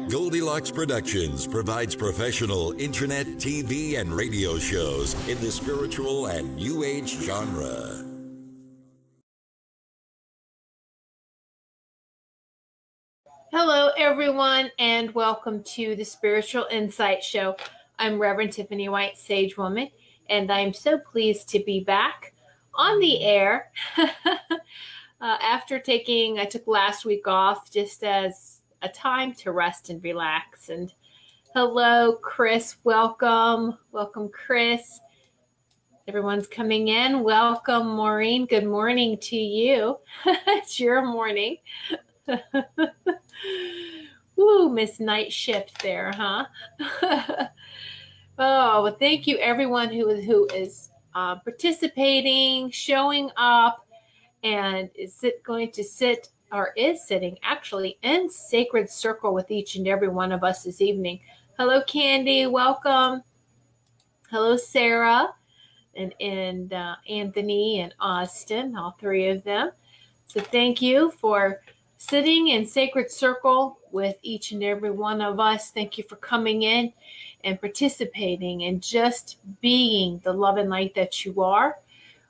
Goldylocks Productions provides professional internet, TV, and radio shows in the spiritual and New Age genre. Hello, everyone, and welcome to the Spiritual Insight Show. I'm Reverend Tiffany White Sage Woman, and I'm so pleased to be back on the air after I took last week off just as a time to rest and relax. And hello, Chris. Welcome. Welcome, Chris. Everyone's coming in. Welcome, Maureen. Good morning to you. It's your morning. Ooh, Miss Night Shift there, huh? Oh, well, thank you, everyone who is participating, showing up, and is sitting actually in sacred circle with each and every one of us this evening. Hello, Candy. Welcome. Hello, Sarah and Anthony and Austin, all three of them. So thank you for sitting in sacred circle with each and every one of us. Thank you for coming in and participating and just being the love and light that you are.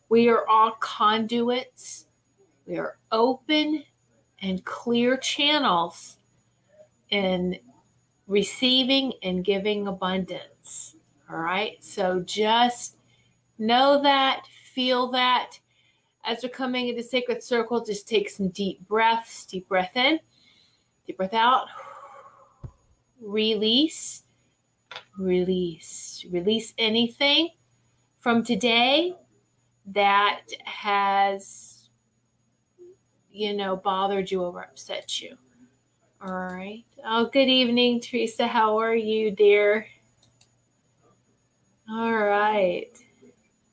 We are all conduits. We are open and clear channels in receiving and giving abundance. All right. So just know that, feel that. As we're coming into sacred circle, just take some deep breaths. Deep breath in, deep breath out. Release, release, release anything from today that has, bothered you or upset you. All right. Oh, good evening, Teresa. How are you, dear? All right.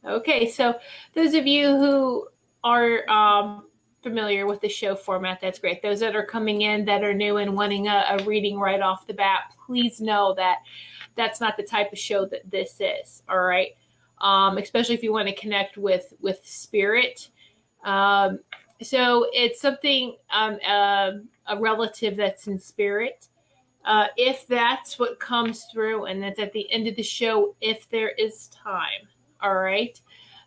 Okay. So those of you who are familiar with the show format, that's great. Those that are coming in that are new and wanting a reading right off the bat, please know that that's not the type of show that this is. All right. Especially if you want to connect with spirit. So it's something, a relative that's in spirit. If that's what comes through, and that's at the end of the show, if there is time. All right.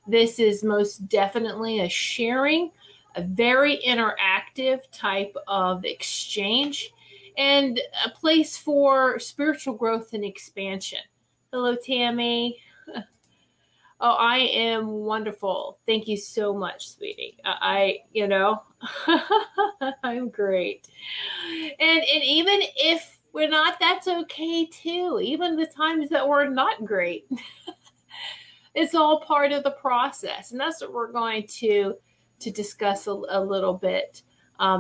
This is most definitely a sharing, a very interactive type of exchange, and a place for spiritual growth and expansion. Hello, Tammy. Oh, I am wonderful. Thank you so much, sweetie. I'm great. And even if we're not, that's okay too. Even the times that we're not great. It's all part of the process. And that's what we're going to discuss a little bit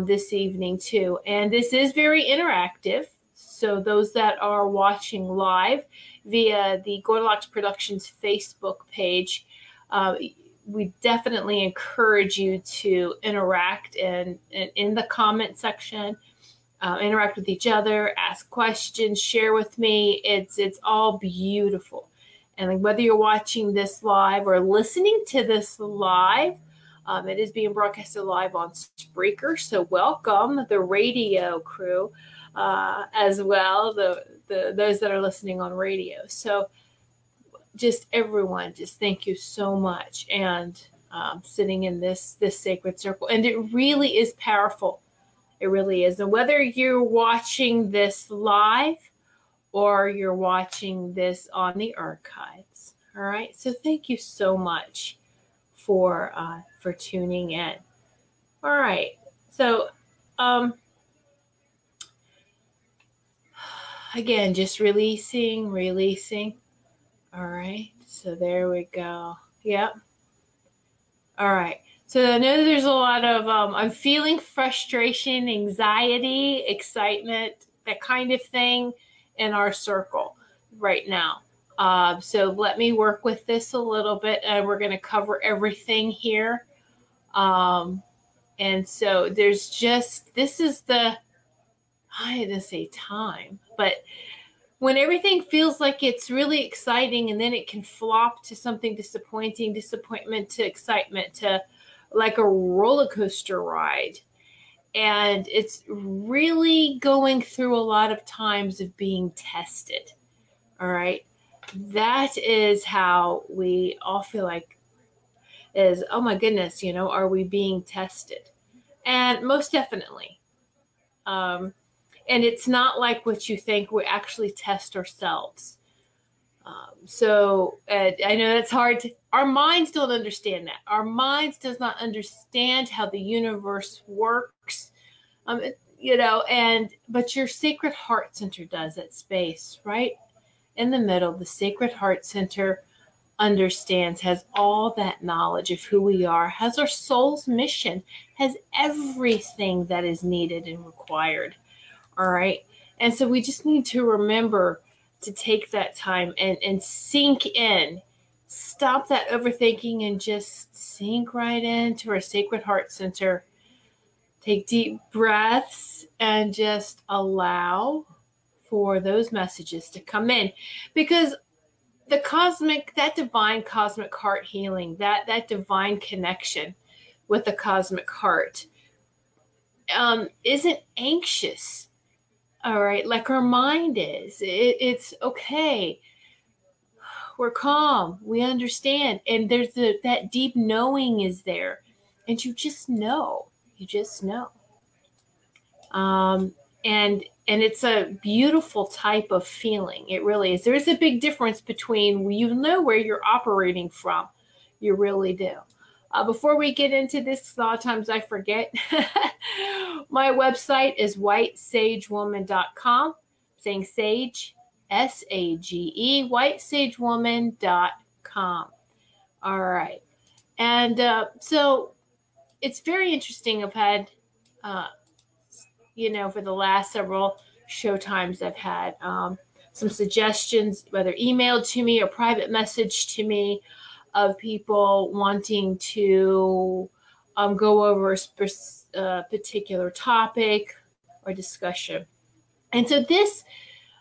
this evening too. And this is very interactive. So those that are watching live via the Goldylocks Productions Facebook page, we definitely encourage you to interact and in the comment section, interact with each other, ask questions, share with me. It's all beautiful. And whether you're watching this live or listening to this live, it is being broadcasted live on Spreaker. So welcome the radio crew as well, those that are listening on radio. So just everyone, just thank you so much. And sitting in this sacred circle. And it really is powerful. It really is. And whether you're watching this live or you're watching this on the archives. All right. So thank you so much for tuning in. All right. So, again, just releasing. All right. So there we go. Yep. All right. So I know there's a lot of, I'm feeling frustration, anxiety, excitement, that kind of thing in our circle right now. So let me work with this a little bit, and we're going to cover everything here. And so there's just, this is the, I didn't say time, but when everything feels like it's really exciting and then it can flop to something disappointment to excitement to like a roller coaster ride. And it's really going through a lot of times of being tested. All right. That is how we all feel like is, oh my goodness, are we being tested? And most definitely. And it's not like what you think. We actually test ourselves. So I know that's hard. Our minds don't understand that. Our minds does not understand how the universe works. But your sacred heart center does, that space right in the middle. The sacred heart center understands, has all that knowledge of who we are, has our soul's mission, has everything that is needed and required. All right. And so we just need to remember to take that time and sink in, stop that overthinking and just sink right into our sacred heart center. Take deep breaths and just allow for those messages to come in, because that divine cosmic heart healing, that divine connection with the cosmic heart isn't anxious. All right. Like our mind is. It's okay. We're calm. We understand. And there's that deep knowing is there. And you just know. You just know. And it's a beautiful type of feeling. It really is. There's a big difference between, where you're operating from. You really do. Before we get into this, a lot of times I forget. My website is whitesagewoman.com. Saying sage, S-A-G-E, whitesagewoman.com. All right. And so it's very interesting. I've had, for the last several show times, I've had some suggestions, whether emailed to me or private message to me, of people wanting to go over a particular topic or discussion. And so this,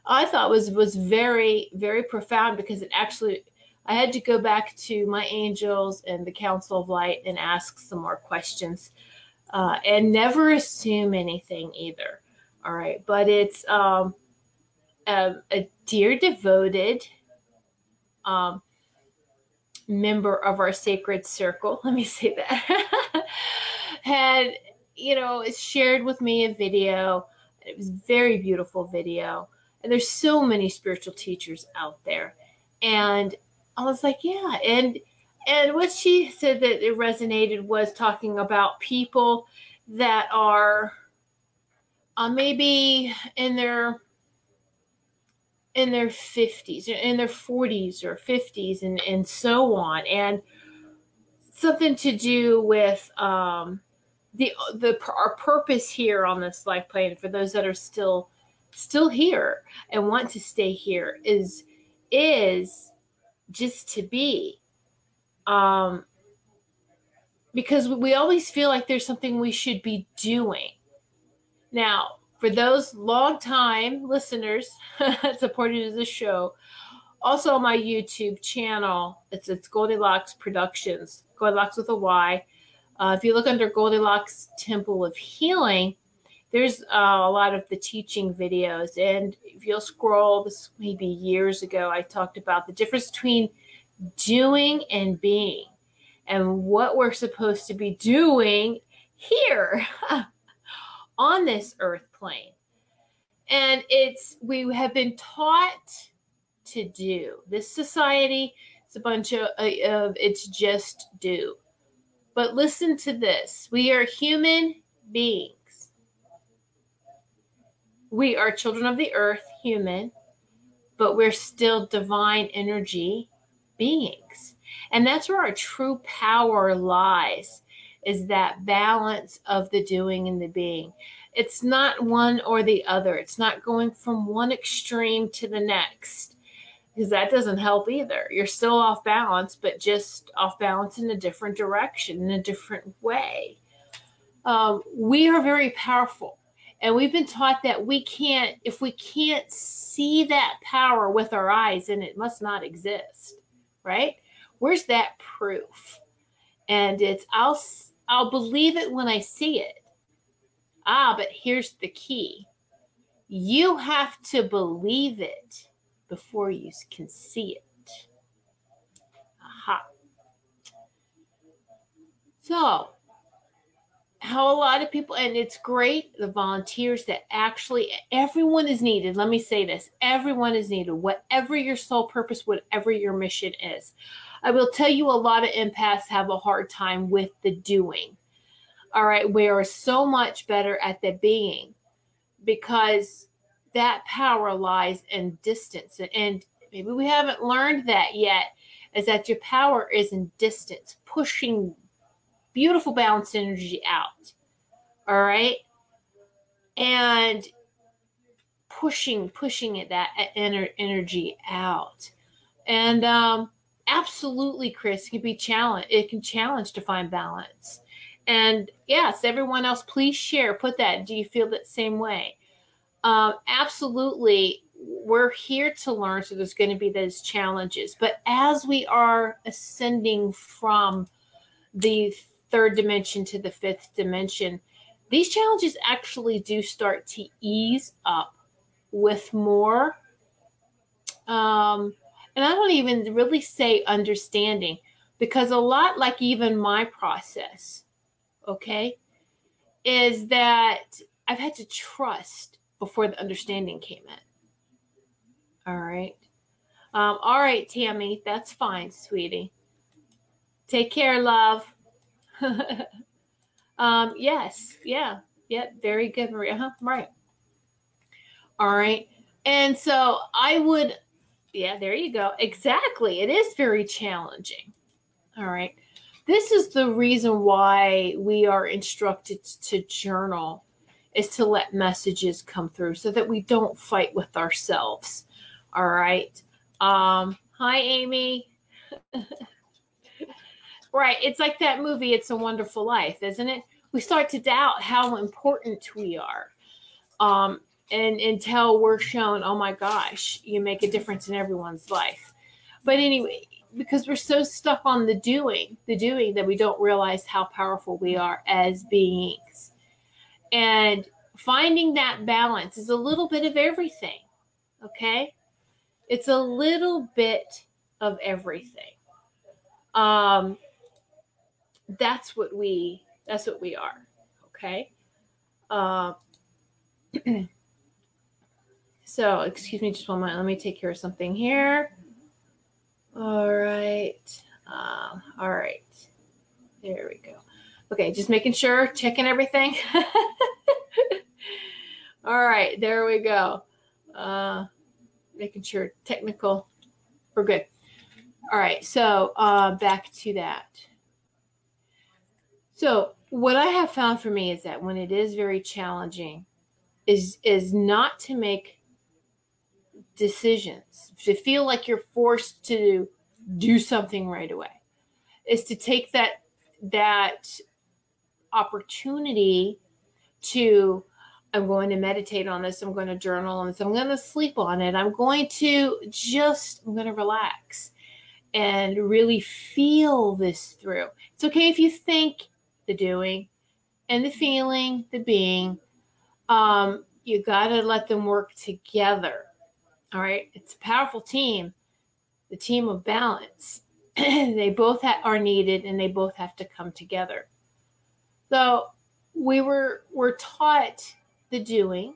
I thought was very, very profound, because I had to go back to my angels and the Council of Light and ask some more questions, and never assume anything either. All right. But it's a dear devoted member of our sacred circle, let me say that, had, shared with me a video. It was a very beautiful video. And there's so many spiritual teachers out there. And I was like, yeah. And what she said that it resonated was talking about people that are maybe in their 50s, in their 40s or 50s, and so on, and something to do with our purpose here on this life plane. For those that are still here and want to stay here, is just to be, because we always feel like there's something we should be doing. Now, for those long-time listeners, supporters of the show, also on my YouTube channel, it's Goldylocks Productions, Goldylocks with a Y. If you look under Goldylocks Temple of Healing, there's a lot of the teaching videos. And if you'll scroll, this may be years ago, I talked about the difference between doing and being, and what we're supposed to be doing here on this earth plane. And we have been taught to do. This society, it's a bunch of it's just do. But listen to this. We are human beings. We are children of the earth, human, but we're still divine energy beings. And that's where our true power lies, is that balance of the doing and the being. It's not one or the other. It's not going from one extreme to the next, because that doesn't help either. You're still off balance, but just off balance in a different direction, in a different way. We are very powerful. And we've been taught that if we can't see that power with our eyes, then it must not exist, right? Where's that proof? And it's, I'll believe it when I see it. But here's the key. You have to believe it before you can see it. Aha. So, how a lot of people, and it's great, the volunteers that actually, everyone is needed. Let me say this. Everyone is needed. Whatever your soul purpose, whatever your mission is. I will tell you, a lot of empaths have a hard time with the doing. All right. We are so much better at the being, because that power lies in distance. And maybe we haven't learned that yet, is that your power is in distance, pushing beautiful balanced energy out. All right. And pushing it, that energy out. And absolutely, Chris, it can be challenged. It can challenge to find balance. And yes, everyone else, please share. Put that. Do you feel that same way? Absolutely. We're here to learn, so there's going to be those challenges. But as we are ascending from the third dimension to the fifth dimension, these challenges actually do start to ease up with more, and I don't even really say understanding, because a lot, like even my process, okay, is that I've had to trust before the understanding came in. All right. All right, Tammy, that's fine, sweetie. Take care, love. Yes. Yeah. Very good, Maria. Right. All right. And so I would, there you go. Exactly. It is very challenging. All right. This is the reason why we are instructed to journal, is to let messages come through so that we don't fight with ourselves. All right. Hi, Amy. Right. It's like that movie, It's a Wonderful Life, isn't it? We start to doubt how important we are. And until we're shown, oh my gosh, you make a difference in everyone's life. But anyway, because we're so stuck on the doing that we don't realize how powerful we are as beings. And finding that balance is a little bit of everything. Okay? It's a little bit of everything. That's what we are. Okay? So, excuse me just one moment. Let me take care of something here. All right. All right. There we go. Okay, just making sure, checking everything. All right, there we go. Making sure technical. We're good. All right, so back to that. So what I have found for me is that when it is very challenging, is not to make decisions, to feel like you're forced to do something right away, is to take that opportunity to, I'm going to meditate on this, I'm going to journal on this, I'm going to sleep on it, I'm going to relax and really feel this through. It's okay if you think the doing and the feeling, the being, you got to let them work together. All right. It's a powerful team, the team of balance. They both are needed, and they both have to come together. So we're taught the doing.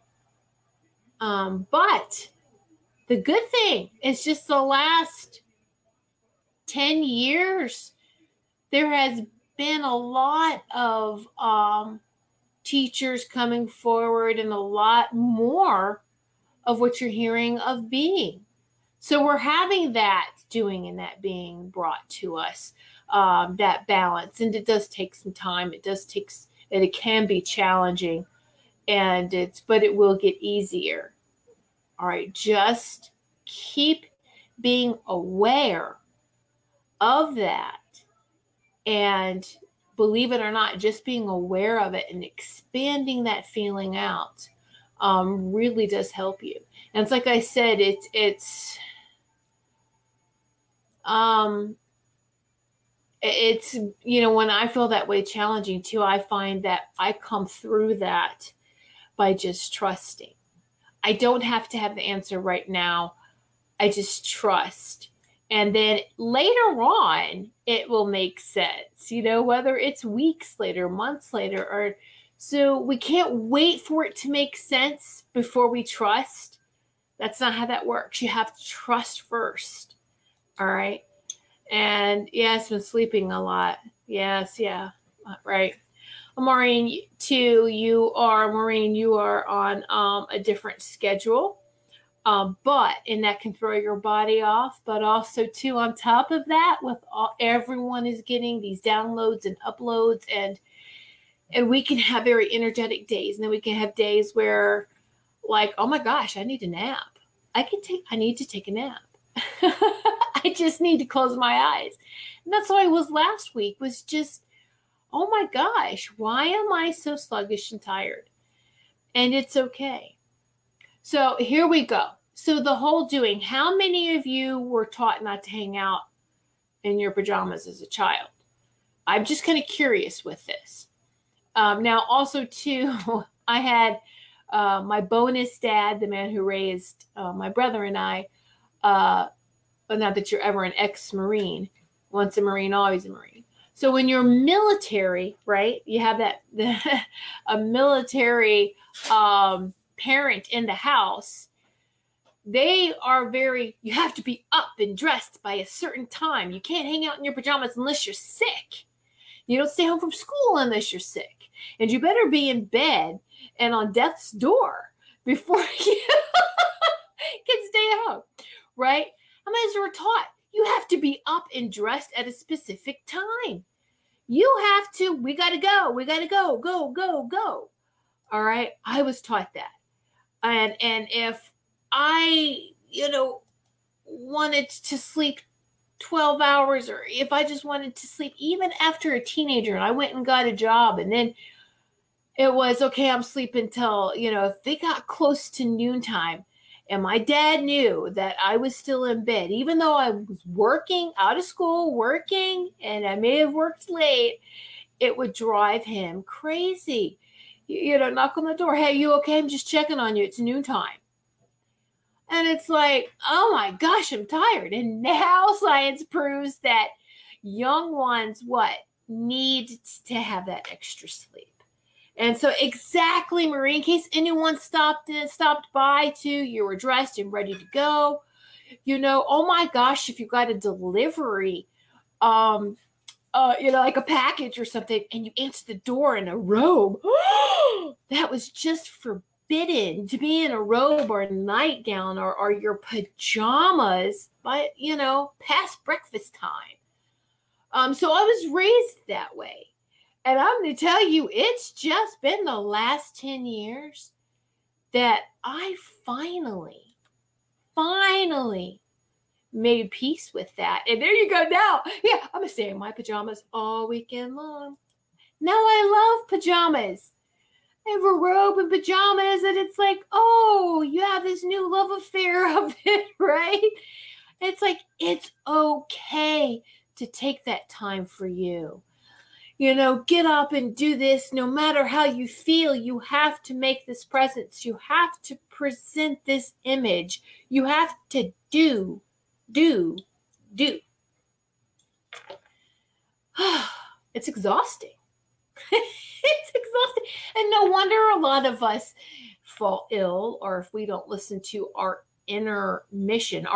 But the good thing is just the last 10 years, there has been a lot of teachers coming forward, and a lot more of what you're hearing of being. So we're having that doing and that being brought to us, that balance. And it does take some time. It can be challenging, but it will get easier. All right. Just keep being aware of that. And believe it or not, just being aware of it and expanding that feeling out really does help you. And it's like I said, it's when I feel that way challenging too, I find that I come through that by just trusting. I don't have to have the answer right now. I just trust. And then later on, it will make sense, whether it's weeks later, months later, or so we can't wait for it to make sense before we trust. That's not how that works. You have to trust first. All right. And yes, been sleeping a lot. Yes. Yeah. Right. Maureen, too, you are on a different schedule. And that can throw your body off. But also, too, on top of that, everyone is getting these downloads and uploads, and we can have very energetic days. And then we can have days where, like, oh my gosh, I need a nap. I need to take a nap. I just need to close my eyes. And that's how I was last week, was just, oh my gosh, why am I so sluggish and tired? And it's okay. So here we go. So the whole doing, how many of you were taught not to hang out in your pajamas as a child? I'm just kind of curious with this. Now also too, I had my bonus dad, the man who raised my brother and I, but not that you're ever an ex-Marine. Once a Marine, always a Marine. So when you're military, right, you have a military parent in the house. They are you have to be up and dressed by a certain time. You can't hang out in your pajamas unless you're sick. You don't stay home from school unless you're sick. And you better be in bed and on death's door before you can stay at home, right? I mean, as we're taught, you have to be up and dressed at a specific time. We got to go. We got to go, go. All right. I was taught that. And if I, wanted to sleep 12 hours, or if I just wanted to sleep even after a teenager and I went and got a job, and then it was, okay, I'm sleeping till, if they got close to noontime and my dad knew that I was still in bed, even though I was working, out of school, working, and I may have worked late, it would drive him crazy. Knock on the door. Hey, you okay? I'm just checking on you. It's noontime. And it's like, oh my gosh, I'm tired. And now science proves that young ones, need to have that extra sleep. And so exactly, Marie, in case anyone stopped by too, you were dressed and ready to go. Oh my gosh, if you got a delivery, like a package or something, and you answer the door in a robe, that was just forbidden to be in a robe or a nightgown or your pajamas by, past breakfast time. So I was raised that way. And I'm going to tell you, it's just been the last 10 years that I finally made peace with that. And there you go now. Yeah, I'm going to stay in my pajamas all weekend long. Now I love pajamas. I have a robe and pajamas, and it's like, oh, you have this new love affair of it, right? It's like, it's okay to take that time for you. Get up and do this. No matter how you feel, you have to make this presence. You have to present this image. You have to do. It's exhausting. It's exhausting. And no wonder a lot of us fall ill, or if we don't listen to our inner mission,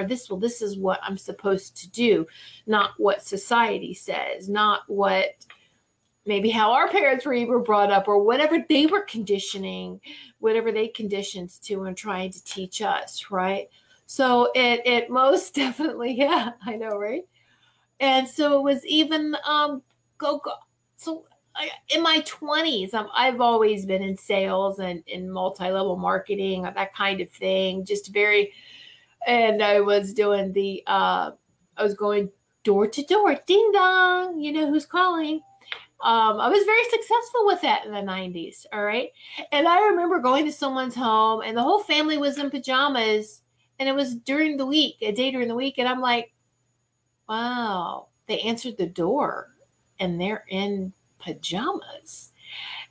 this is what I'm supposed to do, not what society says, not what maybe how our parents were brought up, or whatever they were conditioning, whatever they conditioned to and trying to teach us, right? So it most definitely, yeah, I know, right? And so it was even go. So in my 20s, I've always been in sales and in multi-level marketing, that kind of thing, and I was doing I was going door to door, ding dong, who's calling. I was very successful with that in the 90s. All right. And I remember going to someone's home and the whole family was in pajamas, and it was during the week, a day during the week. And I'm like, wow, they answered the door and they're in pajamas.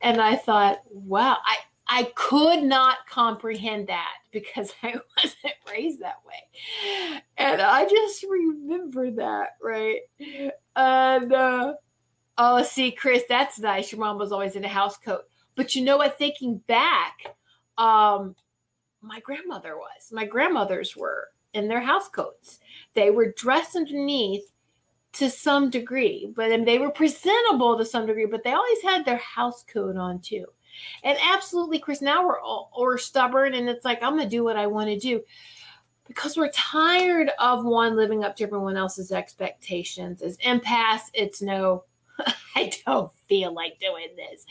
And I thought, wow, I could not comprehend that because I wasn't raised that way. And I just remember that, right? And, oh, see, Chris, that's nice. Your mom was always in a house coat. But you know what? Thinking back, my grandmothers were in their house coats. They were dressed underneath to some degree, but they were presentable to some degree, but they always had their house coat on too. And absolutely, Chris, now we're stubborn, and it's like, I'm going to do what I want to do because we're tired of living up to everyone else's expectations. As empaths, it's no, I don't feel like doing this.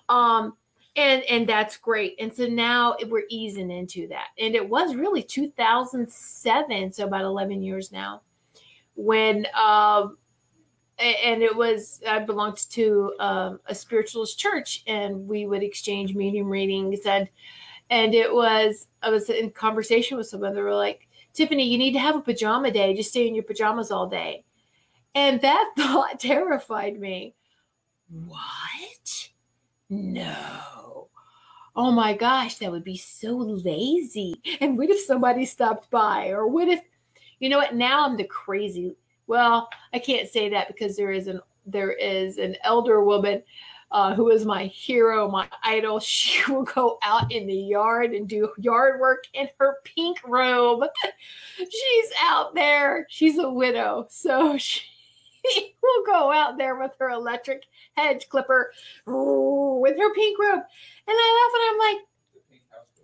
And that's great. And so now we're easing into that. And it was really 2007, so about 11 years now, when and it was, I belonged to a spiritualist church, and we would exchange medium readings, and I was in conversation with someone. They were like, Tiffany, you need to have a pajama day. Just stay in your pajamas all day. And that thought terrified me. What? No. Oh my gosh, that would be so lazy. And what if somebody stopped by? Or what if, you know what, now I'm the crazy. Well, I can't say that because there is an elder woman who is my hero, my idol. She will go out in the yard and do yard work in her pink robe. She's out there. She's a widow. So she will go out there with her electric hedge clipper with her pink robe. And I laugh and I'm like,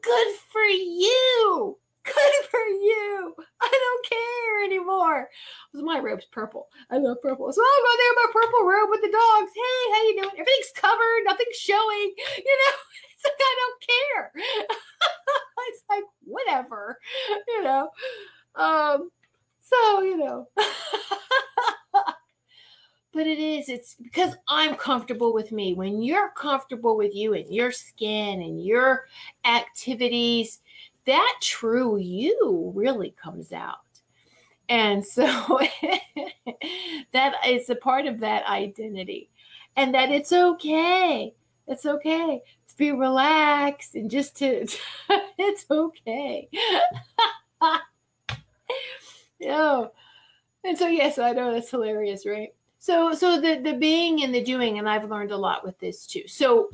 good for you. Good for you. I don't care anymore. My robe's purple. I love purple. So I'll go there in my purple robe with the dogs. Hey, how you doing? Everything's covered. Nothing's showing. You know, it's like, I don't care. It's like, whatever. You know. So, you know. But it's because I'm comfortable with me. When you're comfortable with you and your skin and your activities, that true you really comes out. And so that is a part of that identity. And that it's okay. It's okay to be relaxed and just to, it's okay. Yeah. And so, yes, I know that's hilarious, right? So the being and the doing, and I've learned a lot with this too. So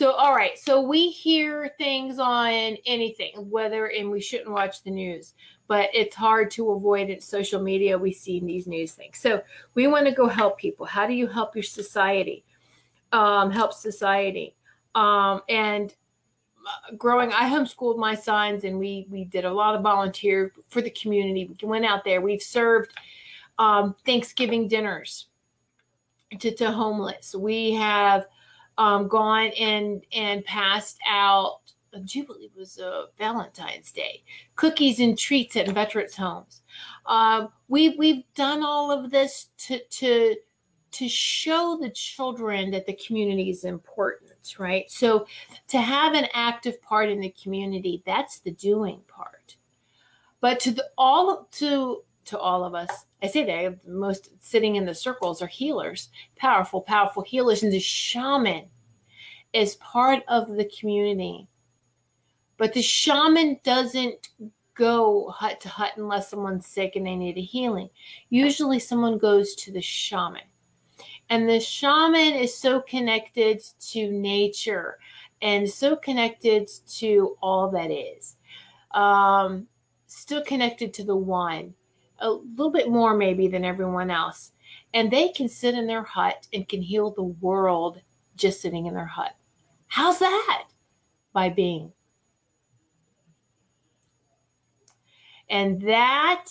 all right. So we hear things on anything, and we shouldn't watch the news, but it's hard to avoid it. Social media, we see these news things. So we want to go help people. How do you help your society? Help society. And growing, I homeschooled my sons, and we did a lot of volunteer for the community. We went out there. We've served Thanksgiving dinners to homeless. We have gone and passed out, I do believe it was Valentine's Day, cookies and treats at veterans' homes. We've done all of this to show the children that the community is important, right? So to have an active part in the community, that's the doing part. But to all of us, I say that most sitting in the circles are healers, powerful, powerful healers. And the shaman is part of the community. But the shaman doesn't go hut to hut unless someone's sick and they need a healing. Usually someone goes to the shaman. And the shaman is so connected to nature and so connected to all that is. Still connected to the one. A little bit more maybe than everyone else. And they can sit in their hut and can heal the world just sitting in their hut. How's that? By being. And that,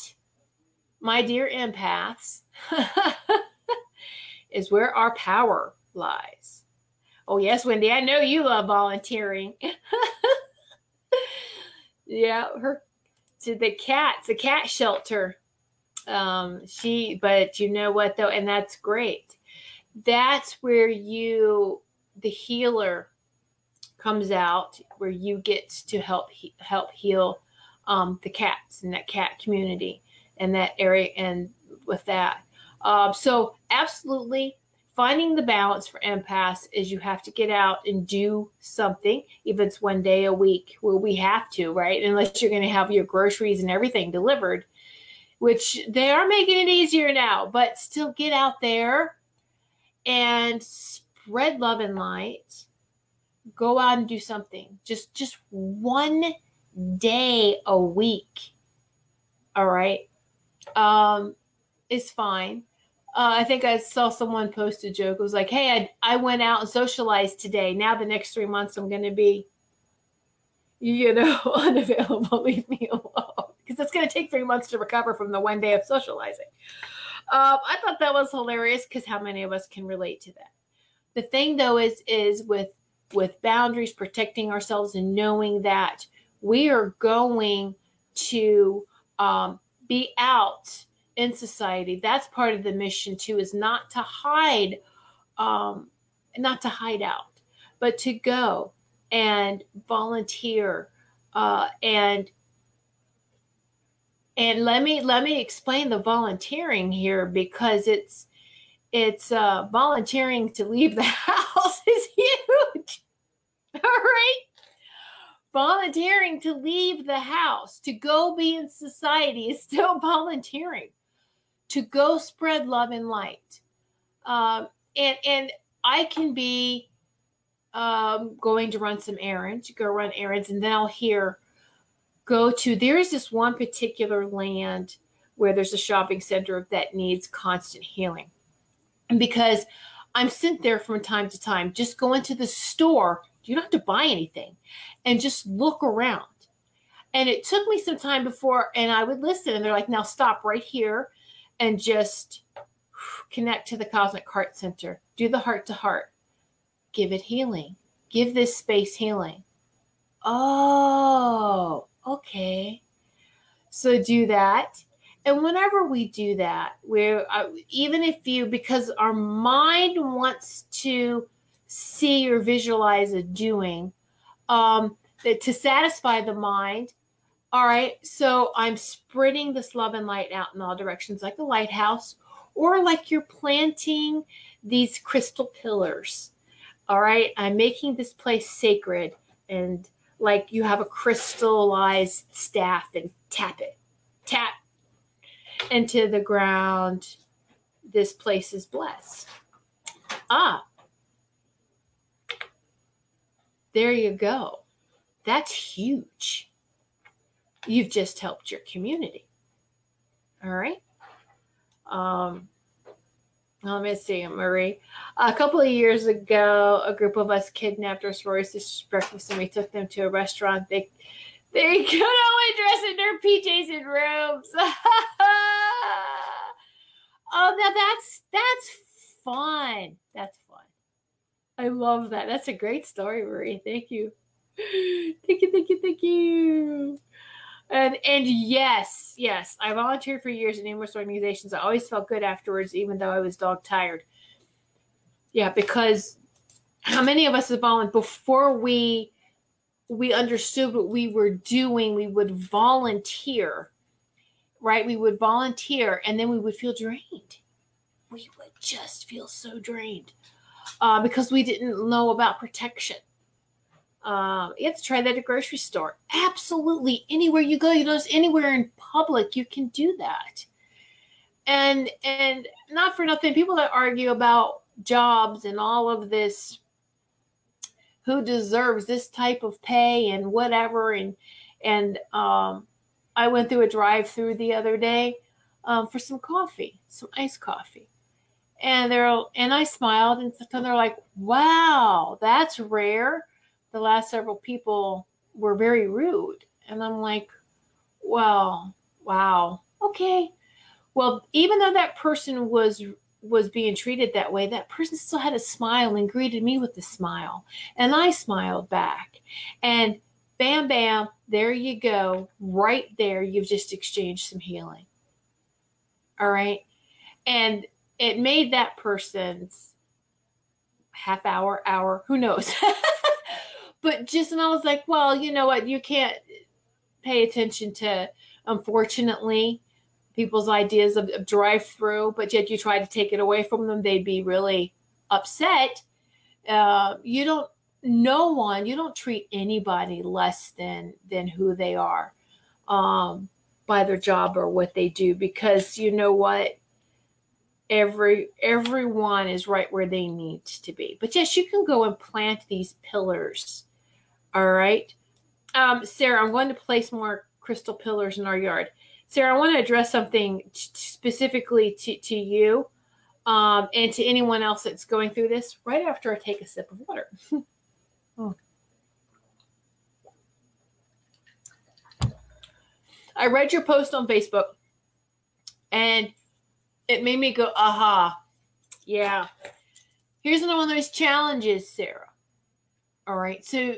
my dear empaths, is where our power lies. Oh, yes, Wendy, I know you love volunteering. Yeah, to the cats, the cat shelter. But you know what though, and that's great. That's where the healer comes out, where you get to help heal the cats in that cat community and that area, and with that. So absolutely finding the balance for empaths is you have to get out and do something, even if it's one day a week. Well, we have to, right? Unless you're going to have your groceries and everything delivered, which they are making it easier now, but still get out there and spread love and light. Go out and do something. Just one day a week. All right. It's fine. I think I saw someone post a joke. It was like, hey, I went out and socialized today. Now the next 3 months I'm going to be, unavailable. Leave me alone. Because it's going to take 3 months to recover from the one day of socializing. I thought that was hilarious because how many of us can relate to that? The thing, though, is with boundaries, protecting ourselves and knowing that we are going to be out in society. That's part of the mission too, is not to hide out, but to go and volunteer. And let me explain the volunteering here, because it's volunteering to leave the house is huge. All right. Volunteering to leave the house, to go be in society is still volunteering. To go spread love and light. And I can be going to run some errands, go run errands, and then I'll there's this one particular land where there's a shopping center that needs constant healing. And because I'm sent there from time to time, just go into the store, you don't have to buy anything, and just look around. And it took me some time before, and I would listen, and they're like, now stop right here and just connect to the Cosmic Heart Center. Do the heart to heart. Give it healing. Give this space healing. Oh, okay. So do that. And whenever we do that, because our mind wants to see or visualize a doing, to satisfy the mind. All right, so I'm spreading this love and light out in all directions, like a lighthouse, or like you're planting these crystal pillars. All right, I'm making this place sacred, and like you have a crystallized staff and tap into the ground. This place is blessed. There you go. That's huge. You've just helped your community. All right. Let me see, Marie. A couple of years ago, a group of us kidnapped our sorority sisters for breakfast, and we took them to a restaurant. They could only dress in their PJs and robes. Oh, now that's fun. That's fun. I love that. That's a great story, Marie. Thank you. Thank you. And yes, I volunteered for years in numerous organizations. I always felt good afterwards, even though I was dog tired. Yeah, because how many of us have volunteered before we understood what we were doing? We would volunteer, right? We would volunteer, and then we would feel drained. We would just feel so drained because we didn't know about protection. You have to try that at a grocery store. Absolutely. Anywhere you go, anywhere in public, you can do that. And not for nothing, people that argue about jobs and all of this, who deserves this type of pay and whatever. And I went through a drive-through the other day for some coffee, some iced coffee. And I smiled, and they're like, wow, that's rare. The last several people were very rude. And I'm like, well, wow, okay. Well, even though that person was being treated that way, that person still had a smile and greeted me with a smile. And I smiled back. And bam, bam, there you go. Right there, you've just exchanged some healing. All right? And it made that person's half hour, who knows? But and I was like, well, you know what? You can't pay attention to, unfortunately, people's ideas of drive-through, but yet you try to take it away from them, they'd be really upset, you don't treat anybody less than who they are, by their job or what they do, because you know what? Everyone is right where they need to be. But yes, you can go and plant these pillars. All right. Sarah, I'm going to place more crystal pillars in our yard. Sarah, I want to address something specifically to you, and to anyone else that's going through this right after I take a sip of water. Oh. I read your post on Facebook, and it made me go, aha, yeah. Here's another one of those challenges, Sarah. All right, so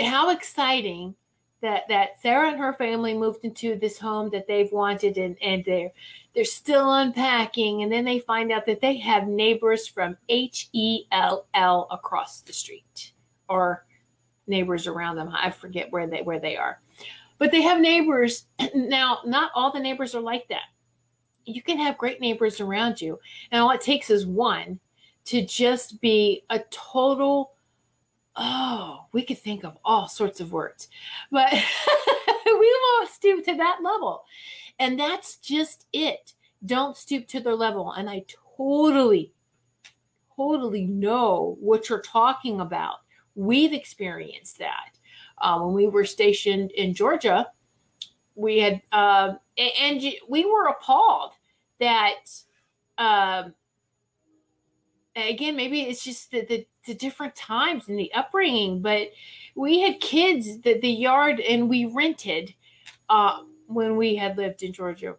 how exciting that Sarah and her family moved into this home that they've wanted, and they're still unpacking, and then they find out that they have neighbors from HELL across the street, or neighbors around them. I forget where they are. But they have neighbors. Now, not all the neighbors are like that. You can have great neighbors around you, and all it takes is one to just be a total, we could think of all sorts of words, but we won't stoop to that level. And that's just it. Don't stoop to their level. And I totally know what you're talking about. We've experienced that. When we were stationed in Georgia, we had, and we were appalled that, again, maybe it's just the different times and the upbringing, but we had kids that the yard, and we rented when we had lived in Georgia.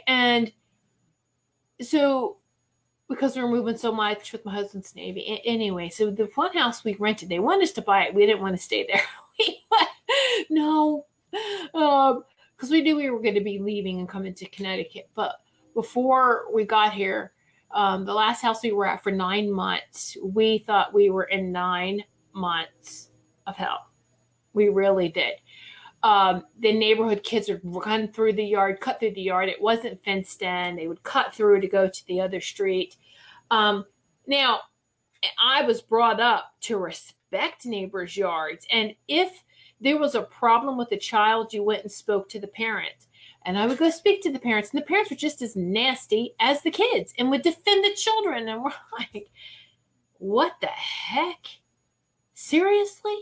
And so, because we were moving so much with my husband's Navy. Anyway, so the one house we rented, they wanted us to buy it. We didn't want to stay there. No, because we knew we were going to be leaving and coming to Connecticut. But before we got here, the last house we were at for 9 months, we thought we were in 9 months of hell. We really did. The neighborhood kids would run through the yard, cut through the yard. It wasn't fenced in. They would cut through to go to the other street. Now, I was brought up to respect neighbors' yards. And if there was a problem with the child, you went and spoke to the parent. And I would go speak to the parents. And the parents were just as nasty as the kids and would defend the children. And we're like, what the heck? Seriously?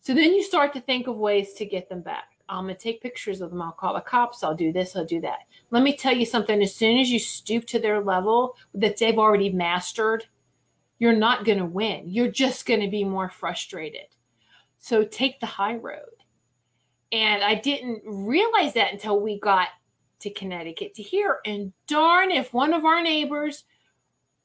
So then you start to think of ways to get them back. I'm going to take pictures of them. I'll call the cops. I'll do this. I'll do that. Let me tell you something. As soon as you stoop to their level that they've already mastered, you're not going to win. You're just going to be more frustrated. So take the high road. And I didn't realize that until we got to Connecticut to here. And darn if one of our neighbors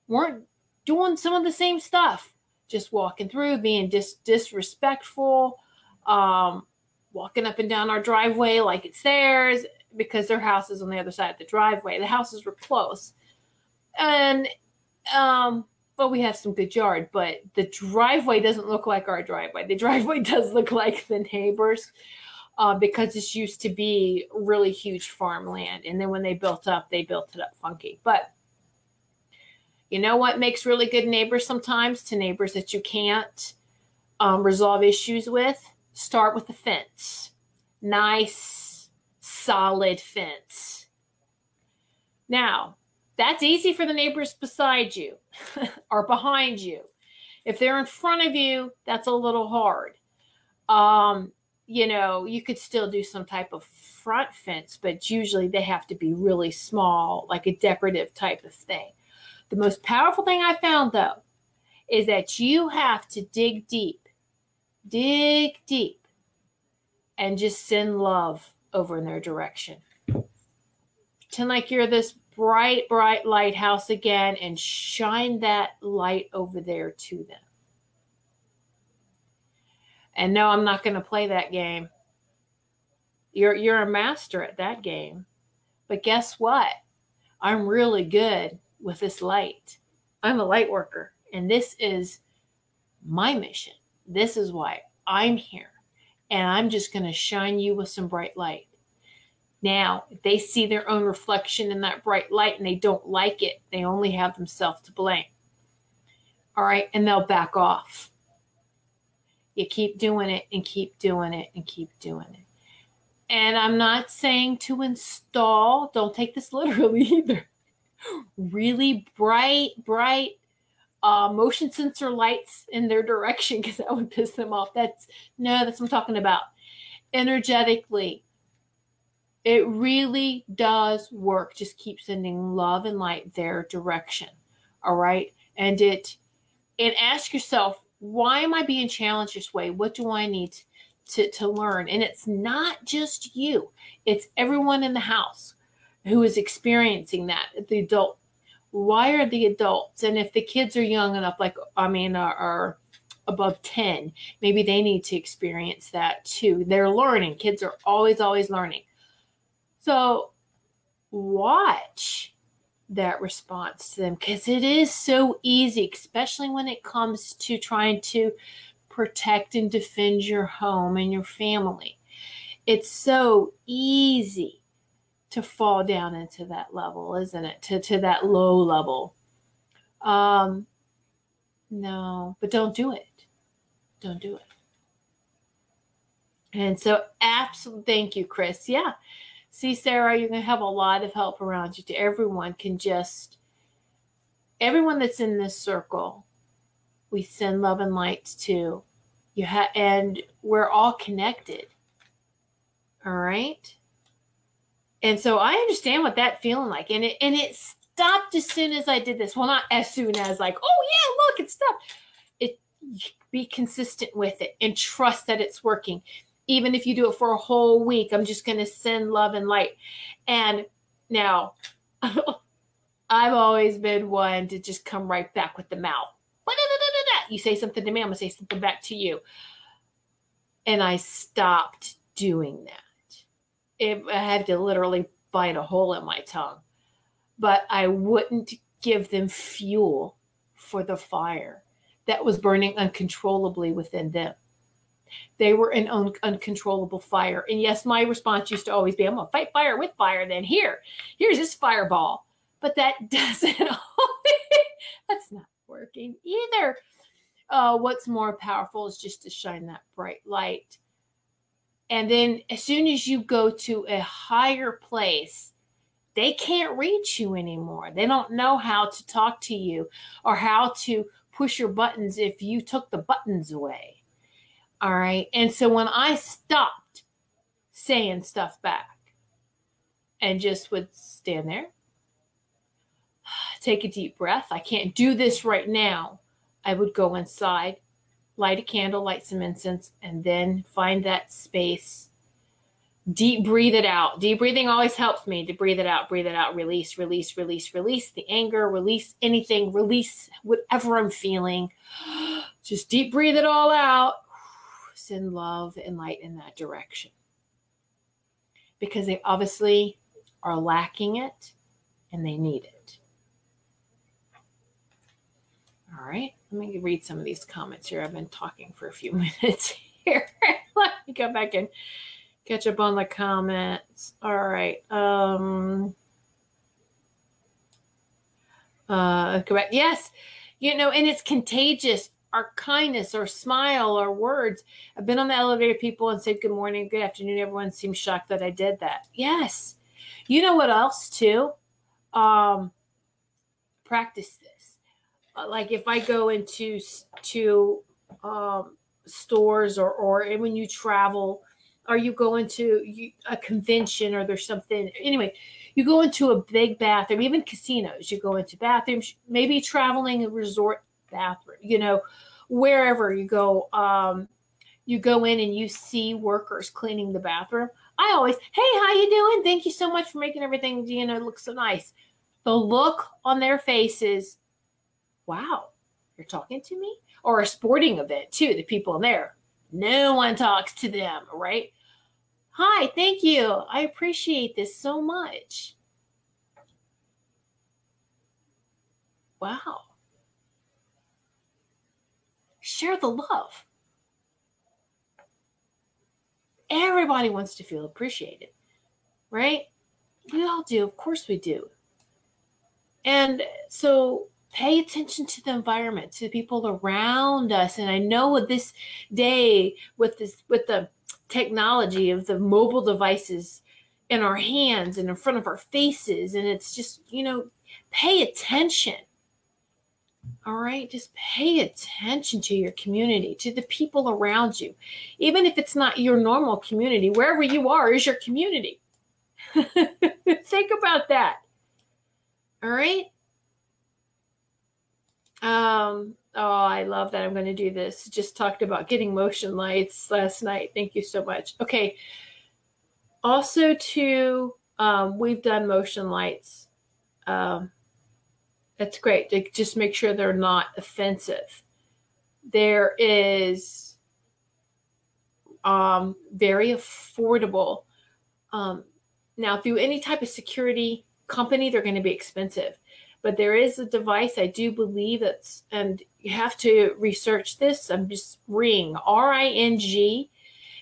weren't doing some of the same stuff. Just walking through, being disrespectful, walking up and down our driveway like it's theirs, because their house is on the other side of the driveway. The houses were close. And, well, we have some good yard, but the driveway doesn't look like our driveway. The driveway does look like the neighbors, because this used to be really huge farmland. And then when they built it up funky. But you know what makes really good neighbors sometimes to neighbors that you can't resolve issues with? Start with a fence. Nice, solid fence. Now, that's easy for the neighbors beside you or behind you. If they're in front of you, that's a little hard. You know, you could still do some type of front fence, but usually they have to be really small, like a decorative type of thing. The most powerful thing I found, though, is that you have to dig deep, and just send love over in their direction. Pretend like you're this bright, bright lighthouse again, and shine that light over there to them. And no, I'm not going to play that game. You're a master at that game. But guess what? I'm really good with this light. I'm a light worker, and this is my mission. This is why I'm here, and I'm just going to shine you with some bright light. Now, if they see their own reflection in that bright light and they don't like it, they only have themselves to blame. All right. And they'll back off. You keep doing it and keep doing it and keep doing it. And I'm not saying to install, don't take this literally either, really bright motion sensor lights in their direction, because that would piss them off. That's what I'm talking about. Energetically, it really does work. Just keep sending love and light their direction. All right. And ask yourself, why am I being challenged this way? What do I need to learn? And it's not just you. It's everyone in the house who is experiencing that. The adult. Why are the adults? And if the kids are young enough, are above 10, maybe they need to experience that too. They're learning. Kids are always learning. So watch that response to them, because it is so easy, especially when it comes to trying to protect and defend your home and your family. It's so easy to fall down into that level, isn't it? To that low level. No, but don't do it. Don't do it. And so absolutely, thank you, Chris. Yeah. See, Sarah, you're going to have a lot of help around you. Everyone that's in this circle, we send love and light to. And we're all connected. All right. And so I understand what that feeling like. And it stopped as soon as I did this. Well, not as soon as like, oh yeah, look, it stopped. Be consistent with it and trust that it's working. Even if you do it for a whole week, I'm just going to send love and light. And now I've always been one to just come right back with the mouth. You say something to me, I'm going to say something back to you. And I stopped doing that. I had to literally bite a hole in my tongue. But I wouldn't give them fuel for the fire that was burning uncontrollably within them. They were an uncontrollable fire. And yes, my response used to always be, I'm going to fight fire with fire. Then here's this fireball. But that doesn't, that's not working either. What's more powerful is just to shine that bright light. And then as soon as you go to a higher place, they can't reach you anymore. They don't know how to talk to you or how to push your buttons if you took the buttons away. All right. And so when I stopped saying stuff back and just would stand there, take a deep breath. I can't do this right now. I would go inside, light a candle, light some incense, and then find that space. Deep breathe it out. Deep breathing always helps me to breathe it out, release the anger, release anything, release whatever I'm feeling. Just deep breathe it all out. Send love and light in that direction. Because they obviously are lacking it and they need it. All right, let me read some of these comments here. I've been talking for a few minutes here. Let me go back and catch up on the comments. All right. Correct. Yes. And it's contagious. Our kindness, our smile, our words. I've been on the elevator, people, and said good morning, good afternoon. Everyone seems shocked that I did that. Yes. You know what else too? Practice this. Like if I go into stores or when you travel, or you go into a convention, or there's something. Anyway, you go into a big bathroom, even casinos. You go into bathrooms, maybe traveling a resort bathroom. Wherever you go in and you see workers cleaning the bathroom. I always, hey, how you doing? Thank you so much for making everything look so nice. The look on their faces. Wow, you're talking to me? Or a sporting event, too, the people in there. No one talks to them, right? Hi, thank you. I appreciate this so much. Wow. Share the love. Everybody wants to feel appreciated, right? We all do. Of course we do. And so pay attention to the environment, to the people around us. And I know with this day, with the technology of the mobile devices in our hands and in front of our faces, and it's just, pay attention. All right, just pay attention to your community, to the people around you. Even if it's not your normal community, wherever you are is your community. Think about that. All right. Oh, I love that. I'm going to do this. Just talked about getting motion lights last night. Thank you so much. Okay. Also, too, we've done motion lights. That's great. To just make sure they're not offensive. There is very affordable. Now, through any type of security company, they're going to be expensive. But there is a device, I do believe that's, and you have to research this. I'm just Ring, R-I-N-G,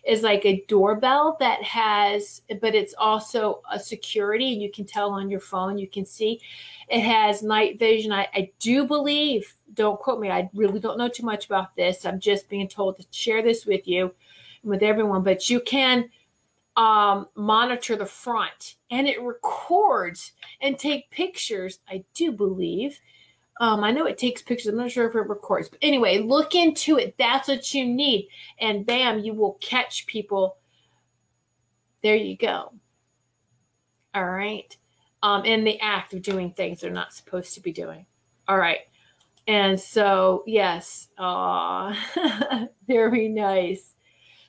is like a doorbell that has, but it's also a security. You can tell on your phone, you can see. It has night vision. I do believe, don't quote me, I really don't know too much about this. I'm just being told to share this with you and with everyone. But you can monitor the front, and it records and take pictures, I do believe. I know it takes pictures. I'm not sure if it records. But anyway, look into it. That's what you need. And bam, you will catch people. There you go. All right. In the act of doing things they're not supposed to be doing. All right. And so, yes. Very nice.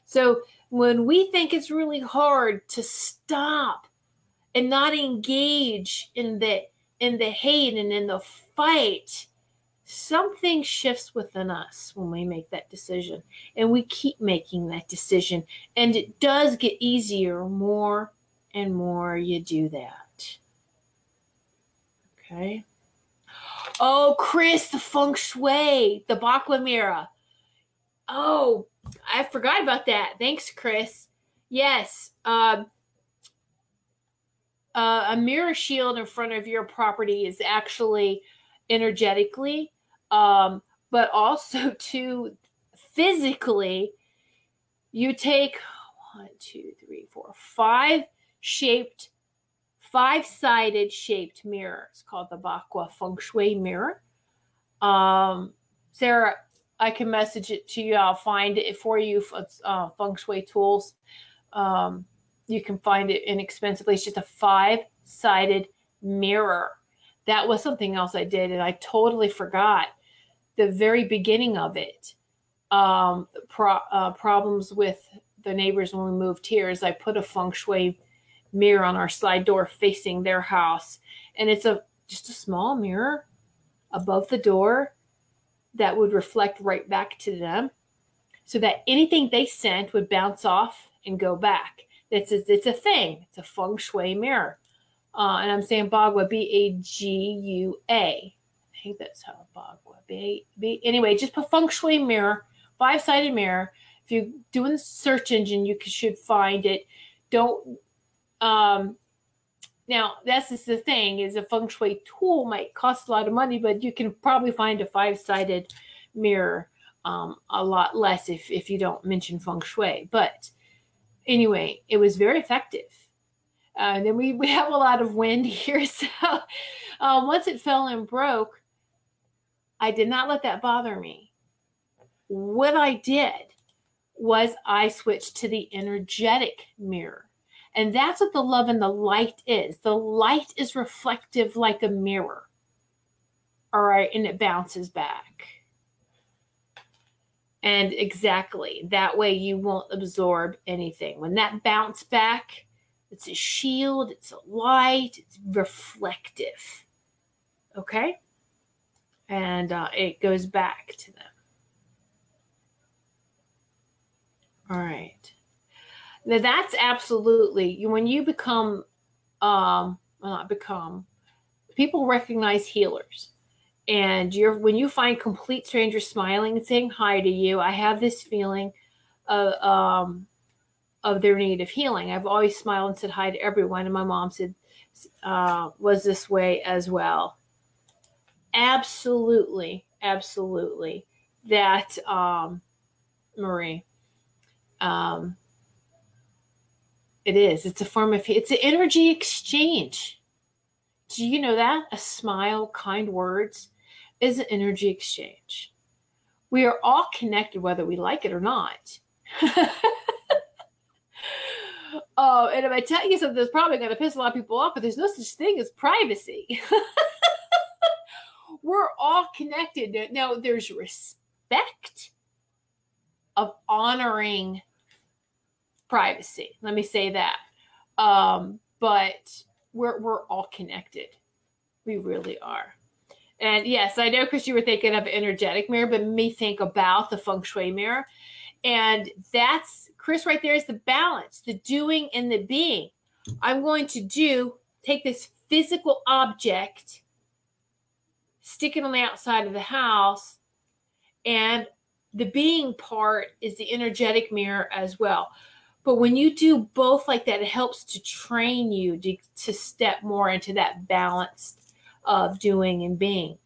So when we think it's really hard to stop and not engage in the hate and in the fight, something shifts within us when we make that decision. And we keep making that decision. And it does get easier more and more you do that. Okay. Oh, Chris, the feng shui, the Bakwa mirror. Oh, I forgot about that. Thanks, Chris. Yes. A mirror shield in front of your property is actually energetically, but also to physically, you take 5-sided shaped mirrors called the Bakwa feng shui mirror. Sarah, I can message it to you. I'll find it for you. Feng shui tools. You can find it inexpensively. It's just a 5-sided mirror. That was something else I did, and I totally forgot the very beginning of it. Problems with the neighbors when we moved here is I put a feng shui mirror on our slide door facing their house, and it's just a small mirror above the door that would reflect right back to them, so that anything they sent would bounce off and go back. It's a thing. It's a feng shui mirror. And I'm saying Bagua, B-A-G-U-A. I think that's how Bagua, B. Anyway, just put feng shui mirror, 5-sided mirror. If you're doing the search engine, you should find it. Don't, now that's just the thing, is a feng shui tool might cost a lot of money, but you can probably find a 5-sided mirror a lot less if you don't mention feng shui. But anyway, it was very effective. And then we have a lot of wind here. So once it fell and broke, I did not let that bother me. What I did was I switched to the energetic mirror. And that's what the love and the light is. The light is reflective like a mirror. All right. And it bounces back. And exactly that way you won't absorb anything. When that bounce back, it's a shield, it's a light, it's reflective. Okay? And it goes back to them. All right. Now that's absolutely, when you become, people recognize healers. And when you find complete strangers smiling and saying hi to you, I have this feeling of their need of healing. I've always smiled and said hi to everyone. And my mom said, was this way as well. absolutely that, Marie, it is. It's a form of, it's an energy exchange. Do you know that? A smile, kind words is an energy exchange. We are all connected, whether we like it or not. And if I tell you something that's probably going to piss a lot of people off, but there's no such thing as privacy. We're all connected. Now, there's respect of honoring privacy. Let me say that. But we're all connected. We really are. And yes, I know, Chris, you were thinking of energetic mirror, but me think about the feng shui mirror. And that's, Chris, right there is the balance, the doing and the being. I'm going to take this physical object, stick it on the outside of the house, and the being part is the energetic mirror as well. But when you do both like that, it helps to train you to step more into that balance of doing and being.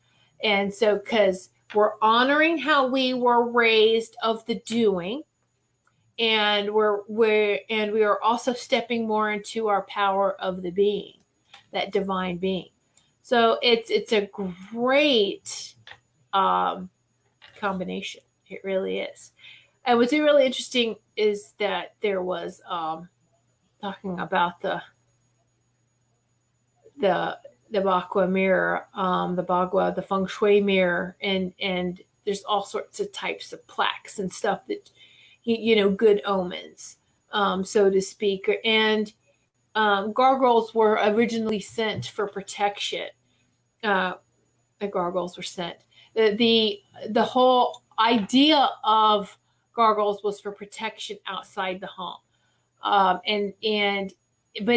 And so, because we're honoring how we were raised of the doing, and we are also stepping more into our power of the being, that divine being. So it's a great combination. It really is. And what's really interesting is that there was talking about the Bagua mirror, the feng shui mirror, and there's all sorts of types of plaques and stuff that, good omens, so to speak. And gargoyles were originally sent for protection. The gargoyles were sent. The whole idea of gargoyles was for protection outside the home. But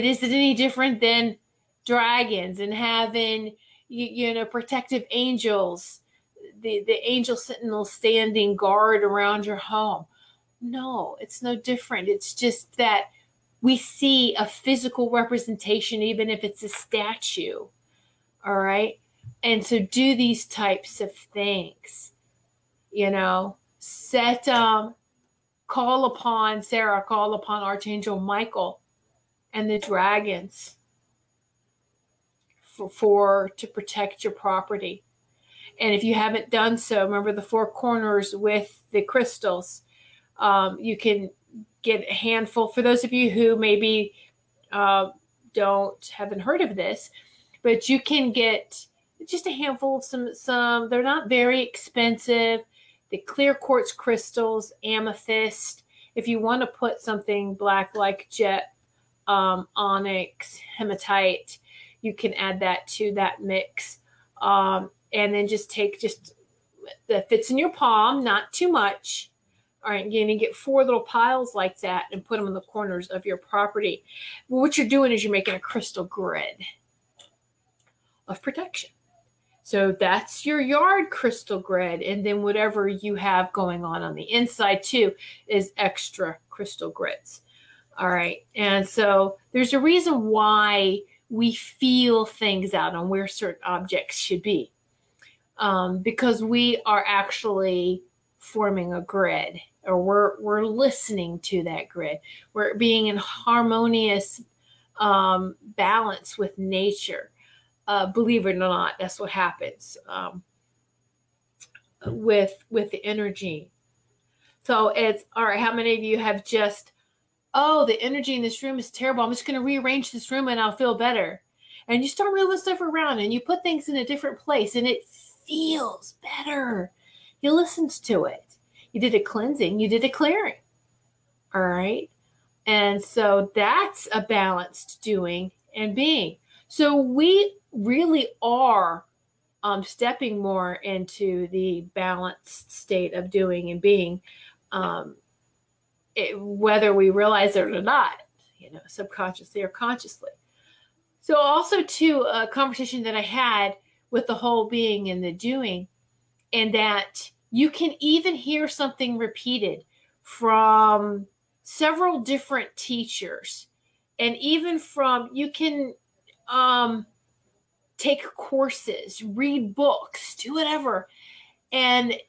is it any different than dragons and having, protective angels, the angel sentinel standing guard around your home? No, it's no different. It's just that we see a physical representation, even if it's a statue. All right. And so do these types of things, call upon Archangel Michael and the dragons to protect your property. And if you haven't done so, remember the 4 corners with the crystals. You can get a handful. For those of you who maybe haven't heard of this, but you can get just a handful of some. They're not very expensive. The clear quartz crystals, amethyst. If you want to put something black like jet, onyx, hematite, you can add that to that mix. And then just take that fits in your palm, not too much. All right, you're going to get 4 little piles like that and put them in the corners of your property. Well, what you're doing is you're making a crystal grid of protection. So that's your yard crystal grid. And then whatever you have going on the inside too is extra crystal grids. All right. And so there's a reason why we feel things out on where certain objects should be. Because we are actually forming a grid, or we're listening to that grid. We're being in harmonious balance with nature. Believe it or not, that's what happens with the energy. So it's all right. How many of you have the energy in this room is terrible. I'm just going to rearrange this room and I'll feel better. And you start moving stuff around and you put things in a different place and it feels better. You listened to it. You did a cleansing. You did a clearing. All right. And so that's a balanced doing and being. So we really are stepping more into the balanced state of doing and being, whether we realize it or not, subconsciously or consciously. So also too, a conversation that I had with the whole being and the doing, and that you can even hear something repeated from several different teachers, and even from, you can take courses, read books, do whatever. And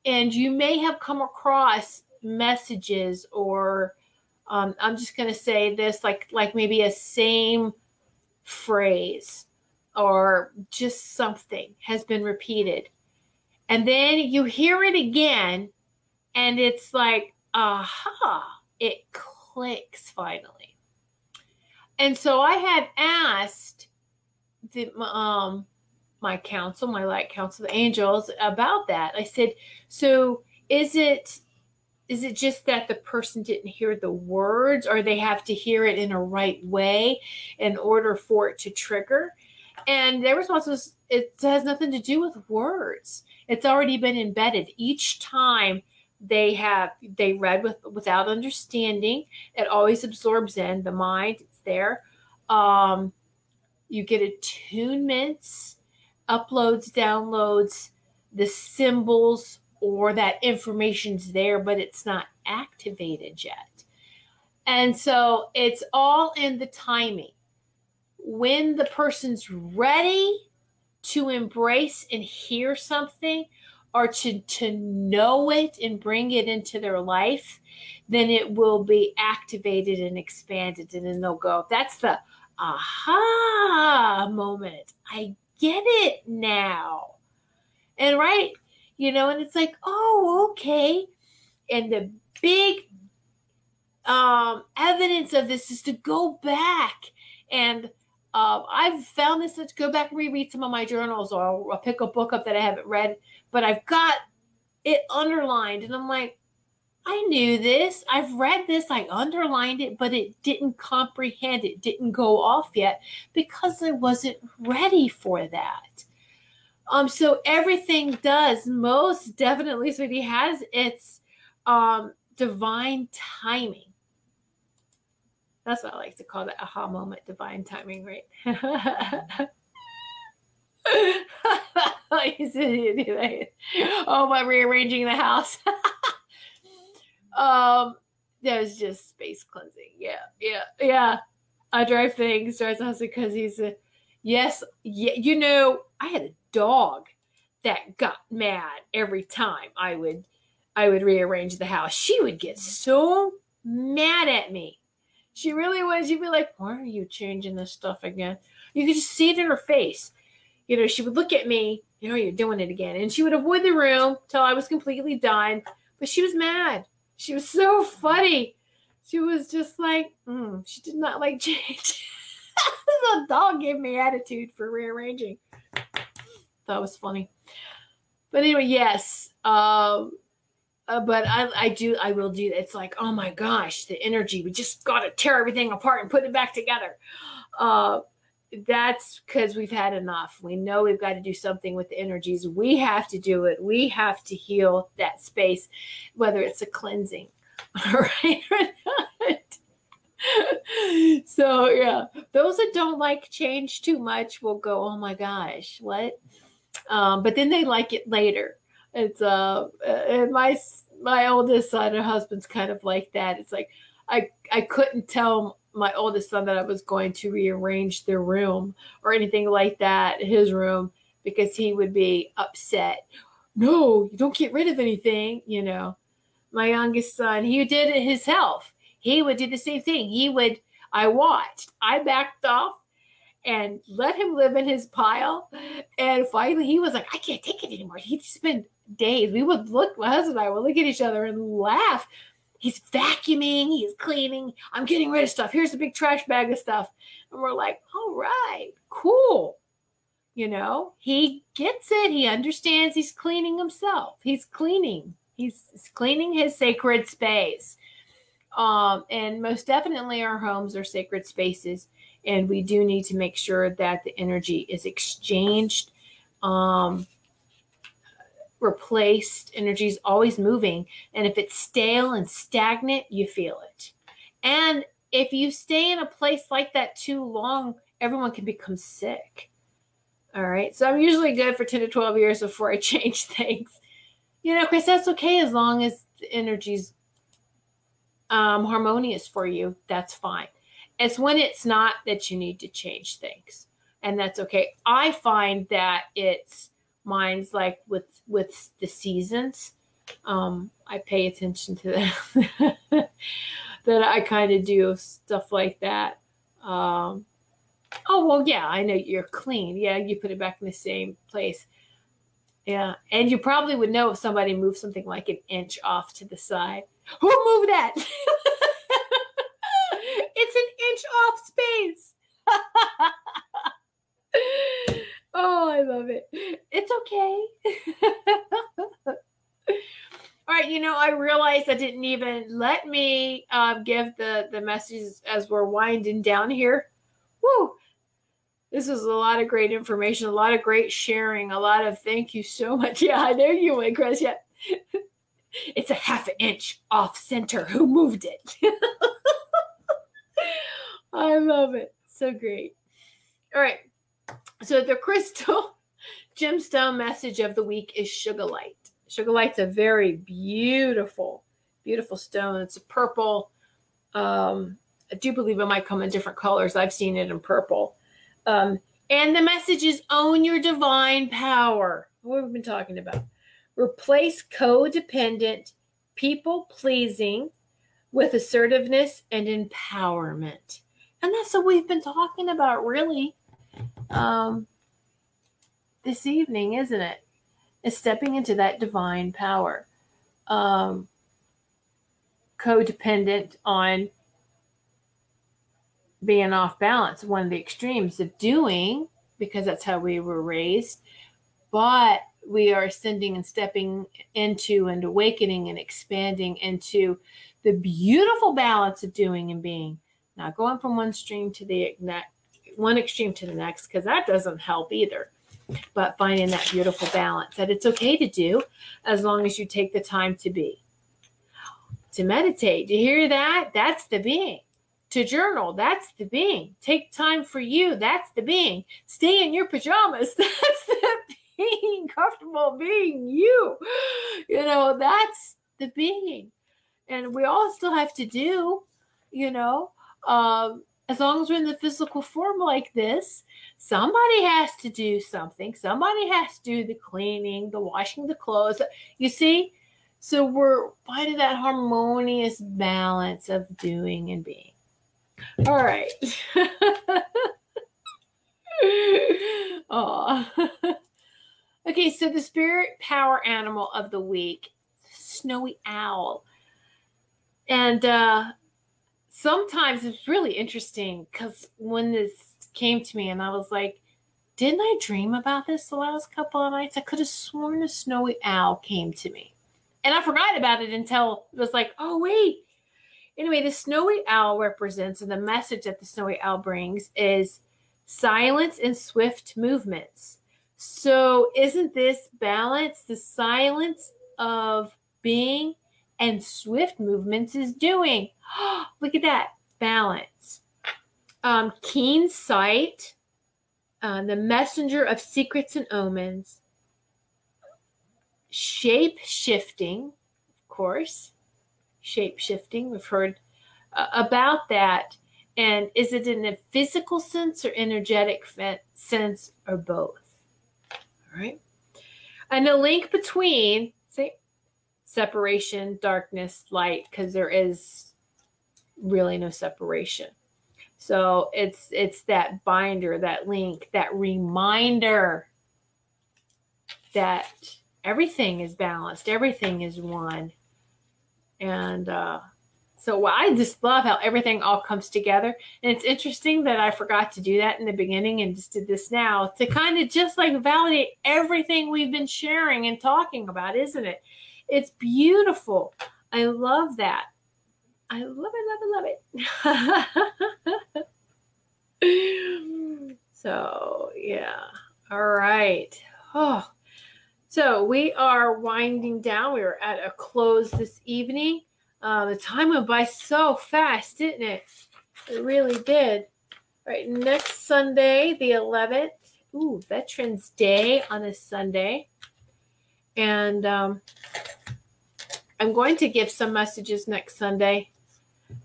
you may have come across messages, or I'm just going to say this, like maybe a same phrase or just something has been repeated. And then you hear it again and it's like, aha, it clicks finally. And so I had asked my counsel, my light counsel, the angels, about that. I said, so is it just that the person didn't hear the words, or they have to hear it in a right way in order for it to trigger? And their response was, it has nothing to do with words. It's already been embedded. Each time they read without understanding, it always absorbs in the mind. It's there. You get attunements, uploads, downloads, the symbols, or that information's there, but it's not activated yet. And so it's all in the timing. When the person's ready to embrace and hear something, or to know it and bring it into their life, then it will be activated and expanded, and then they'll go, that's the aha moment. I get it now. And right, and it's like, oh, okay. And the big evidence of this is to go back. And I've found this, to go back and reread some of my journals, or I'll pick a book up that I haven't read, but I've got it underlined. And I'm like, I knew this. I've read this. I underlined it, but it didn't comprehend. It didn't go off yet because I wasn't ready for that. So everything does most definitely, sweetie, has its divine timing. That's what I like to call the aha moment, divine timing, right? Oh, by rearranging the house. That was just space cleansing. Yeah. I drive things, drives the husband because he's a, yes. Yeah, I had a dog that got mad every time I would rearrange the house. She would get so mad at me. She really was. She'd be like, why are you changing this stuff again? You could just see it in her face. She would look at me, you're doing it again. And she would avoid the room till I was completely done. But she was mad. She was so funny. She was just like, she did not like change. The dog gave me attitude for rearranging. That was funny. But anyway, yes. But I will do that. It's like, oh my gosh, the energy. We just got to tear everything apart and put it back together. That's because we've had enough. We know we've got to do something with the energies. We have to do it. We have to heal that space, whether it's a cleansing, all right, or not. So yeah, those that don't like change too much will go, oh my gosh, what? But then they like it later. It's and my oldest son and husband's kind of like that. It's like I couldn't tell my oldest son that I was going to rearrange their room or anything like that, his room, because he would be upset. No, you don't get rid of anything. My youngest son, he did it himself. He would do the same thing. I watched, I backed off and let him live in his pile. And finally he was like, I can't take it anymore. He'd spend days. My husband and I would look at each other and laugh. He's vacuuming, he's cleaning, I'm getting rid of stuff. Here's a big trash bag of stuff. And we're like, all right, cool. He gets it. He understands he's cleaning himself. He's cleaning his sacred space. And most definitely our homes are sacred spaces. And we do need to make sure that the energy is exchanged, replaced. Energy is always moving. And if it's stale and stagnant, you feel it. And if you stay in a place like that too long, everyone can become sick. All right. So I'm usually good for 10 to 12 years before I change things. Chris, that's okay as long as the energy's harmonious for you. That's fine. It's when it's not that you need to change things. and that's okay. I find that mine's like with the seasons. I pay attention to that. That I kind of do stuff like that. Oh, well, yeah, I know you're clean. Yeah, you put it back in the same place. Yeah, and you probably would know if somebody moved something like an inch off to the side. Who moved that? It's an inch off space. Oh, I love it. It's okay. All right, I realized I didn't even let me give the messages as we're winding down here. Woo! This was a lot of great information, a lot of great sharing, a lot of thank you so much. Yeah, I know you went, Chris. Yeah. It's a half an inch off center. Who moved it? I love it. So great. All right. So the crystal gemstone message of the week is Sugarlight. Sugarlight's a very beautiful, beautiful stone. It's a purple. I do believe it might come in different colors. I've seen it in purple. And the message is own your divine power. What have we been talking about? Replace codependent, people-pleasing with assertiveness and empowerment. And that's what we've been talking about, really, this evening, isn't it? Is stepping into that divine power. Codependent on being off balance, one of the extremes of doing, because that's how we were raised. But we are ascending and stepping into and awakening and expanding into the beautiful balance of doing and being. Not going from one extreme to the next, because that doesn't help either. But finding that beautiful balance that it's okay to do as long as you take the time to be. To meditate, do you hear that? That's the being. To journal, that's the being. Take time for you, that's the being. Stay in your pajamas, that's the being. Comfortable being you. That's the being. And we all still have to do, as long as we're in the physical form like this, somebody has to do something. Somebody has to do the cleaning, the washing the clothes. You see? So we're finding that harmonious balance of doing and being. All right. Oh. Okay, so the spirit power animal of the week, snowy owl. And sometimes it's really interesting because when this came to me and I was like, didn't I dream about this the last couple of nights? I could have sworn a snowy owl came to me. And I forgot about it until it was like, oh, wait. Anyway, the snowy owl represents, and the message that the snowy owl brings is silence and swift movements. So isn't this balance? The silence of being and swift movements is doing. Look at that. Balance. Keen sight. The messenger of secrets and omens. Shape shifting, of course. Shape shifting. We've heard about that. And is it in a physical sense or energetic sense or both? All right. And the link between, say, separation, darkness, light, because there is really no separation. So it's that binder, that link, that reminder that everything is balanced, everything is one. And so I just love how everything all comes together. And it's interesting that I forgot to do that in the beginning and just did this now to kind of just like validate everything we've been sharing and talking about, isn't it? It's beautiful. I love that. I love it, love it, love it. So, yeah. All right. Oh, so we are winding down. We are at a close this evening. The time went by so fast, didn't it? It really did. All right, next Sunday, the 11th. Ooh, Veterans Day on a Sunday. And I'm going to give some messages next Sunday.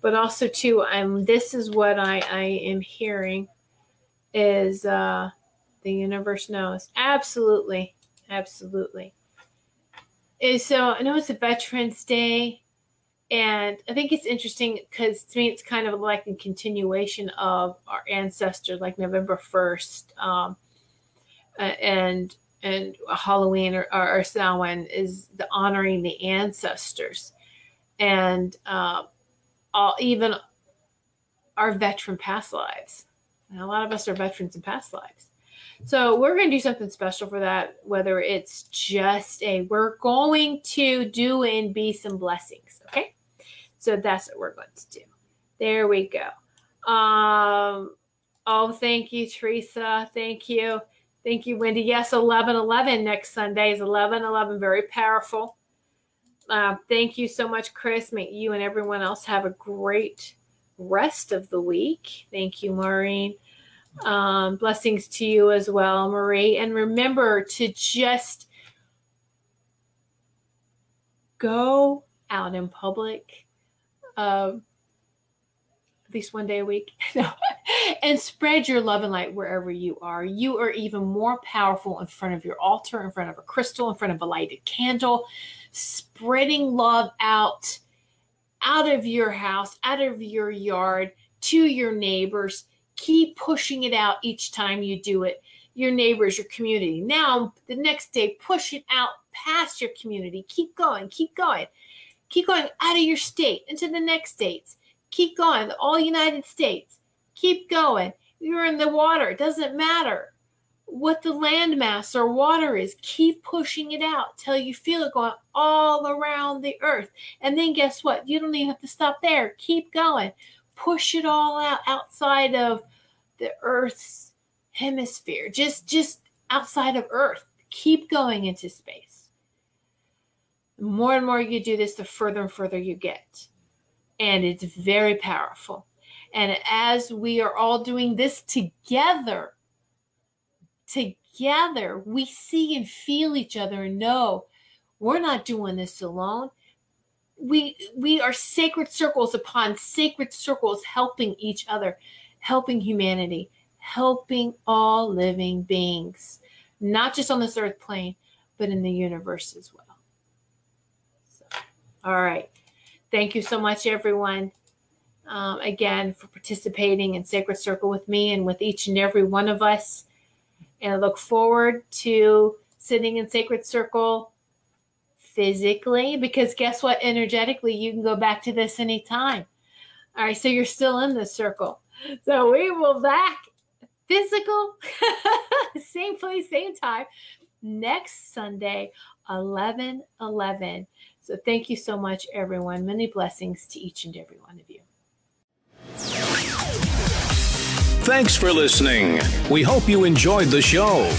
But also, too, this is what I am hearing. is the universe knows. Absolutely. Absolutely. So I know it's a Veterans Day, and I think it's interesting because to me it's kind of like a continuation of our ancestors, like November 1st, and Halloween or Samhain is the honoring the ancestors, and even our veteran past lives. And a lot of us are veterans in past lives. So we're going to do something special for that, whether it's just we're going to do and be some blessings. Okay. So that's what we're going to do. There we go. Oh, thank you, Teresa. Thank you. Thank you, Wendy. Yes, 11/11 next Sunday is 11/11. Very powerful. Thank you so much, Chris. May you and everyone else have a great rest of the week. Thank you, Maureen. Blessings to you as well, Marie. And remember to just go out in public at least one day a week and spread your love and light wherever you are. You are even more powerful in front of your altar, in front of a crystal, in front of a lighted candle, spreading love out of your house, out of your yard, to your neighbors. Keep pushing it out each time you do it. Your neighbors, your community. Now, the next day, push it out past your community. Keep going, keep going. Keep going out of your state into the next states. Keep going, all United States. Keep going. You're in the water. It doesn't matter what the landmass or water is. Keep pushing it out till you feel it going all around the earth. And then guess what? You don't even have to stop there. Keep going. Push it all out outside of the Earth's hemisphere, just outside of Earth. Keep going into space. The more and more you do this, the further and further you get. And it's very powerful. And as we are all doing this together, we see and feel each other and know we're not doing this alone. We are sacred circles upon sacred circles, helping each other, helping humanity, helping all living beings, not just on this earth plane, but in the universe as well. So, all right. Thank you so much, everyone, again, for participating in Sacred Circle with me and with each and every one of us. And I look forward to sitting in Sacred Circle physically, because guess what? Energetically, you can go back to this anytime. All right, so you're still in the circle. So we will back physical, same place, same time, next Sunday, 11/11. So thank you so much, everyone. Many blessings to each and every one of you. Thanks for listening. We hope you enjoyed the show.